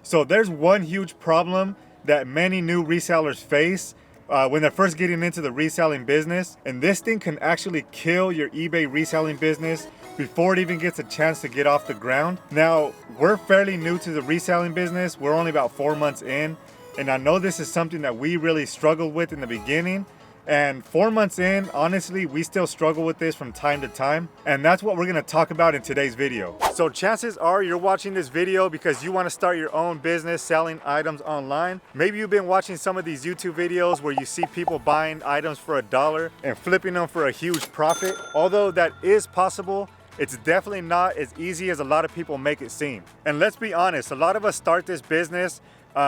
So there's one huge problem that many new resellers face when they're first getting into the reselling business, and this thing can actually kill your eBay reselling business before it even gets a chance to get off the ground. Now, we're fairly new to the reselling business. We're only about 4 months in, and I know this is something that we really struggled with in the beginning. And 4 months in, honestly, we still struggle with this from time to time. And that's what we're gonna talk about in today's video. So chances are you're watching this video because you wanna start your own business selling items online. Maybe you've been watching some of these YouTube videos where you see people buying items for $1 and flipping them for a huge profit. Although that is possible, it's definitely not as easy as a lot of people make it seem. And let's be honest, a lot of us start this business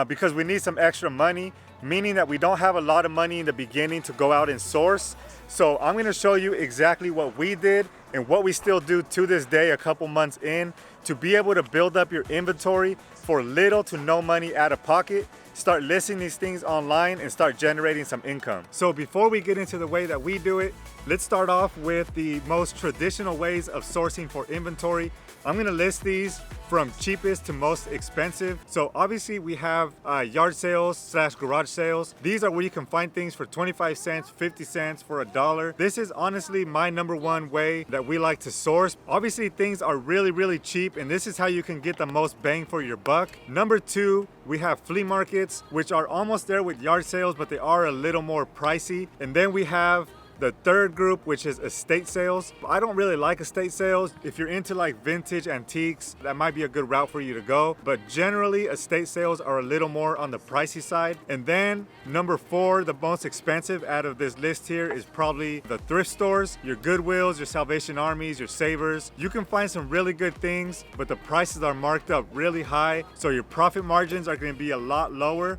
because we need some extra money, meaning that we don't have a lot of money in the beginning to go out and source. So I'm gonna show you exactly what we did and what we still do to this day, a couple months in, to be able to build up your inventory for little to no money out of pocket, start listing these things online and start generating some income. So before we get into the way that we do it, let's start off with the most traditional ways of sourcing for inventory. I'm gonna list these from cheapest to most expensive. So obviously we have yard sales / garage sales. These are where you can find things for 25 cents, 50 cents, for $1. This is honestly my #1 way that we like to source. Obviously things are really cheap, and this is how you can get the most bang for your buck. #2, we have flea markets, which are almost there with yard sales, but they are a little more pricey. And then we have the third group, which is estate sales. I don't really like estate sales. If you're into like vintage antiques, that might be a good route for you to go. But generally, estate sales are a little more on the pricey side. And then #4, the most expensive out of this list here, is probably the thrift stores, your Goodwills, your Salvation Armies, your Savers. You can find some really good things, but the prices are marked up really high. So your profit margins are gonna be a lot lower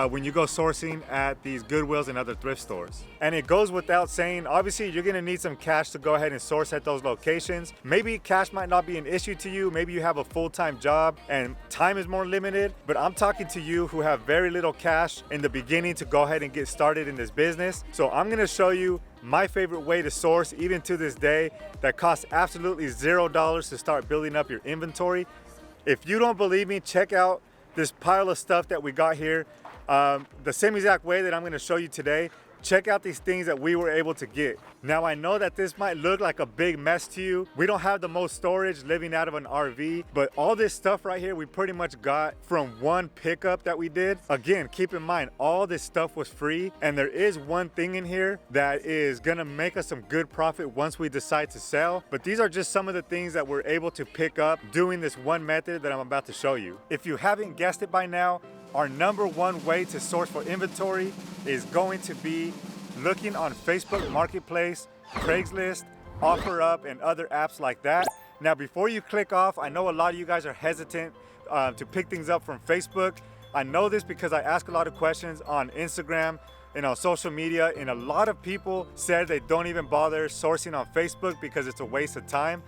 when you go sourcing at these Goodwills and other thrift stores. And it goes without saying, obviously you're gonna need some cash to go ahead and source at those locations. Maybe cash might not be an issue to you. Maybe you have a full-time job and time is more limited, but I'm talking to you who have very little cash in the beginning to go ahead and get started in this business. So I'm gonna show you my favorite way to source, even to this day, that costs absolutely $0 to start building up your inventory. If you don't believe me, check out this pile of stuff that we got here. The same exact way that I'm gonna show you today. Check out these things that we were able to get. Now I know that this might look like a big mess to you. We don't have the most storage living out of an RV, but all this stuff right here we pretty much got from one pickup that we did. Again, keep in mind, all this stuff was free, and there is one thing in here that is gonna make us some good profit once we decide to sell. But these are just some of the things that we're able to pick up doing this one method that I'm about to show you. If you haven't guessed it by now, our #1 way to source for inventory is going to be looking on Facebook Marketplace, Craigslist, OfferUp, and other apps like that. Now, before you click off, I know a lot of you guys are hesitant to pick things up from Facebook. I know this because I ask a lot of questions on Instagram and on social media, and a lot of people said they don't even bother sourcing on Facebook because it's a waste of time.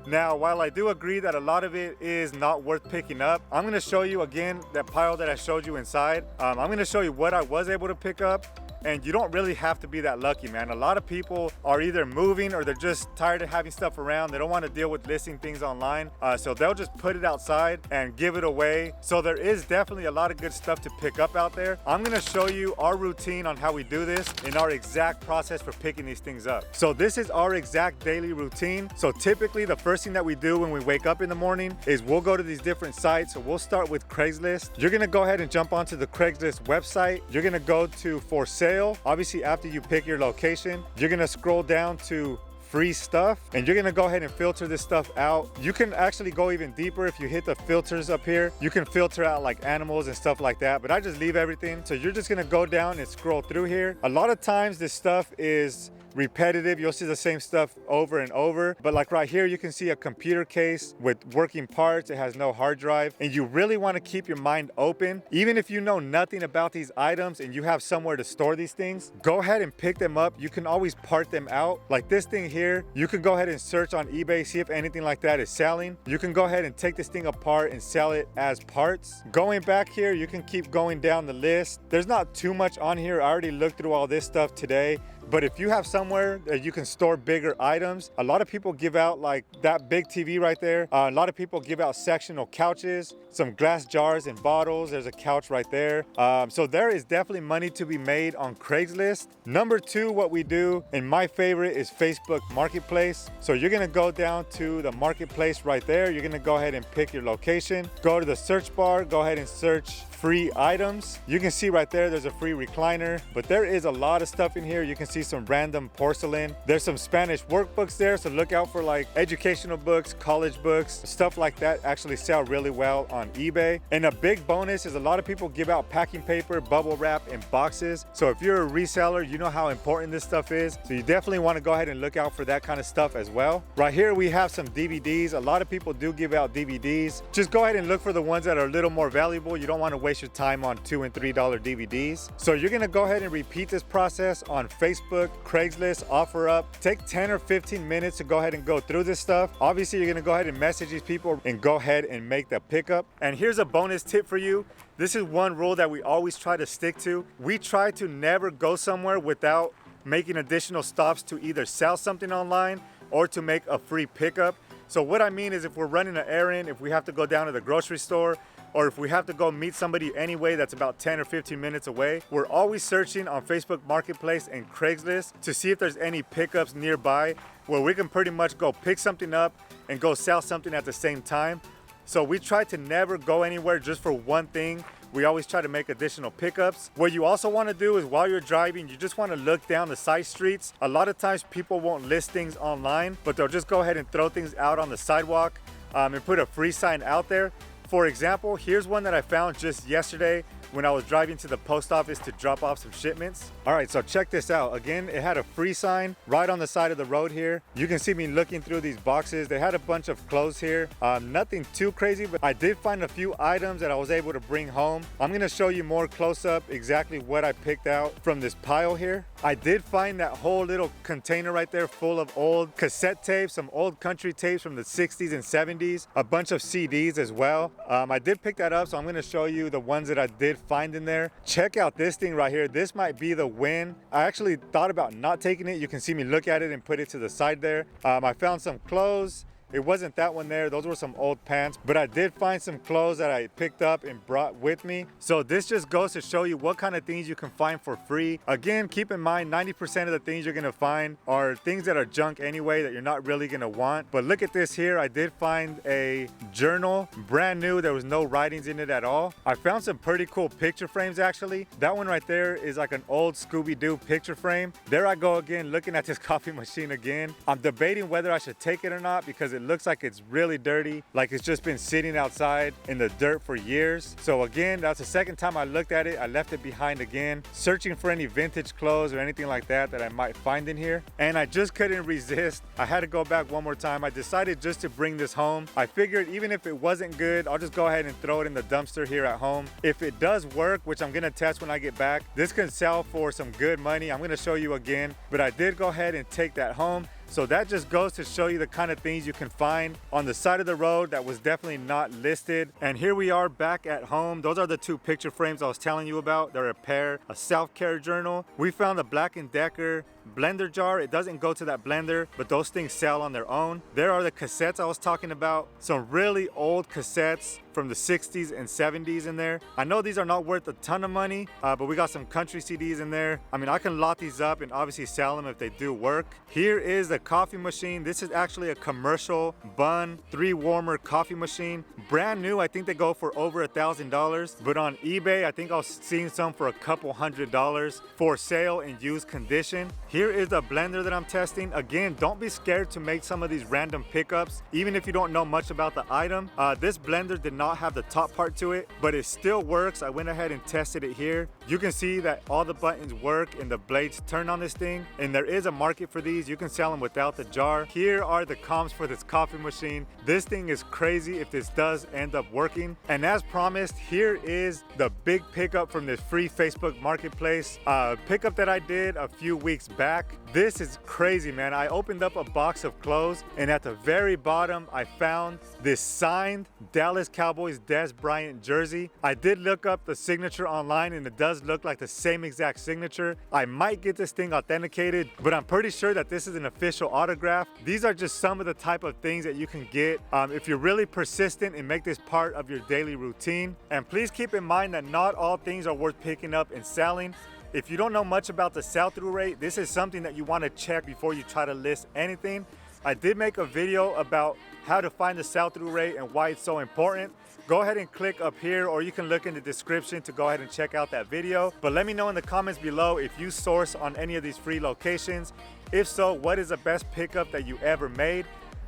Now, while I do agree that a lot of it is not worth picking up, I'm gonna show you again that pile that I showed you inside. I'm gonna show you what I was able to pick up. And you don't really have to be that lucky, man. A lot of people are either moving or they're just tired of having stuff around. They don't want to deal with listing things online. So they'll just put it outside and give it away. So there is definitely a lot of good stuff to pick up out there. I'm gonna show you our routine on how we do this and our exact process for picking these things up. So this is our exact daily routine. So typically the first thing that we do when we wake up in the morning is we'll go to these different sites. So we'll start with Craigslist. You're gonna go ahead and jump onto the Craigslist website. You're gonna go to for sale. Obviously, after you pick your location, you're gonna scroll down to free stuff, and you're gonna go ahead and filter this stuff out. You can actually go even deeper if you hit the filters up here. You can filter out like animals and stuff like that, but I just leave everything. So you're just gonna go down and scroll through here. A lot of times this stuff is repetitive. You'll see the same stuff over and over, but like right here you can see a computer case with working parts. It has no hard drive, and you really want to keep your mind open. Even if you know nothing about these items and you have somewhere to store these things, go ahead and pick them up. You can always part them out. Like this thing here, you can go ahead and search on eBay, see if anything like that is selling. You can go ahead and take this thing apart and sell it as parts. Going back here, you can keep going down the list. There's not too much on here. I already looked through all this stuff today. But if you have somewhere that you can store bigger items, a lot of people give out like that big TV right there. A lot of people give out sectional couches, some glass jars and bottles. There's a couch right there. So there is definitely money to be made on Craigslist. Number two, what we do, and my favorite, is Facebook Marketplace. So you're gonna go down to the marketplace right there. You're gonna go ahead and pick your location. Go to the search bar, go ahead and search free items. You can see right there, there's a free recliner, but there is a lot of stuff in here. You can see some random porcelain. There's some Spanish workbooks there, so look out for like educational books, college books, stuff like that actually sell really well on eBay. And a big bonus is a lot of people give out packing paper, bubble wrap, and boxes. So if you're a reseller, you know how important this stuff is. So you definitely want to go ahead and look out for that kind of stuff as well. Right here, we have some DVDs. A lot of people do give out DVDs. Just go ahead and look for the ones that are a little more valuable. You don't want to waste your time on $2 and $3 DVDs. So you're gonna go ahead and repeat this process on Facebook, Craigslist, OfferUp. Take 10 or 15 minutes to go ahead and go through this stuff. Obviously, you're gonna go ahead and message these people and go ahead and make the pickup. And here's a bonus tip for you. This is one rule that we always try to stick to. We try to never go somewhere without making additional stops to either sell something online or to make a free pickup. So what I mean is, if we're running an errand, if we have to go down to the grocery store, or if we have to go meet somebody anyway that's about 10 or 15 minutes away, we're always searching on Facebook Marketplace and Craigslist to see if there's any pickups nearby where we can pretty much go pick something up and go sell something at the same time. So we try to never go anywhere just for one thing. We always try to make additional pickups. What you also want to do is, while you're driving, you just want to look down the side streets. A lot of times people won't list things online, but they'll just go ahead and throw things out on the sidewalk and put a free sign out there. For example, here's one that I found just yesterday when I was driving to the post office to drop off some shipments. All right, so check this out. Again, it had a free sign right on the side of the road here. You can see me looking through these boxes. They had a bunch of clothes here. Nothing too crazy, but I did find a few items that I was able to bring home. I'm gonna show you more close up exactly what I picked out from this pile here. I did find that whole little container right there full of old cassette tapes, some old country tapes from the 60s and 70s, a bunch of CDs as well. I did pick that up, so I'm gonna show you the ones that I did find in there. Check out this thing right here. This might be the win. I actually thought about not taking it. You can see me look at it and put it to the side there. I found some clothes. It wasn't that one there. Those were some old pants, but I did find some clothes that I picked up and brought with me. So this just goes to show you what kind of things you can find for free. Again, keep in mind, 90% of the things you're gonna find are things that are junk anyway that you're not really gonna want. But look at this here. I did find a journal, brand new. There was no writings in it at all. I found some pretty cool picture frames actually. That one right there is like an old Scooby-Doo picture frame. There I go again, looking at this coffee machine again. I'm debating whether I should take it or not because it looks like it's really dirty, like it's just been sitting outside in the dirt for years. So again, that's the second time I looked at it. I left it behind again, searching for any vintage clothes or anything like that that I might find in here. And I just couldn't resist. I had to go back one more time. I decided just to bring this home. I figured even if it wasn't good, I'll just go ahead and throw it in the dumpster here at home. If it does work, which I'm gonna test when I get back, this can sell for some good money. I'm gonna show you again, but I did go ahead and take that home. So that just goes to show you the kind of things you can find on the side of the road that was definitely not listed. And here we are back at home. Those are the two picture frames I was telling you about. They're a pair, a self-care journal. We found a Black & Decker blender jar. It doesn't go to that blender, but those things sell on their own. There are the cassettes I was talking about. Some really old cassettes from the 60s and 70s in there. I know these are not worth a ton of money, but we got some country CDs in there. I mean, I can lot these up and obviously sell them if they do work. Here is the coffee machine. This is actually a commercial bun 3-warmer coffee machine. Brand new. I think they go for over $1,000, but on eBay, I think I was seeing some for a couple $100 for sale in used condition. Here is the blender that I'm testing. Again, don't be scared to make some of these random pickups, even if you don't know much about the item. This blender did not have the top part to it, but it still works. I went ahead and tested it here. You can see that all the buttons work and the blades turn on this thing, and there is a market for these. You can sell them without the jar. Here are the comps for this coffee machine. This thing is crazy if this does end up working. And as promised, here is the big pickup from this free Facebook marketplace. Pickup that I did a few weeks back. This is crazy, man. I opened up a box of clothes, and at the very bottom, I found this signed Dallas Cowboys Dez Bryant jersey. I did look up the signature online, and it does look like the same exact signature. I might get this thing authenticated, but I'm pretty sure that this is an official autograph. These are just some of the type of things that you can get if you're really persistent and make this part of your daily routine. And please keep in mind that not all things are worth picking up and selling. If you don't know much about the sell-through rate, this is something that you want to check before you try to list anything. I did make a video about how to find the sell-through rate and why it's so important. Go ahead and click up here, or you can look in the description to go ahead and check out that video. But let me know in the comments below if you source on any of these free locations. If so, what is the best pickup that you ever made?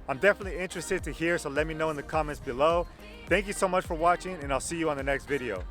I'm definitely interested to hear, so let me know in the comments below. Thank you so much for watching, and I'll see you on the next video.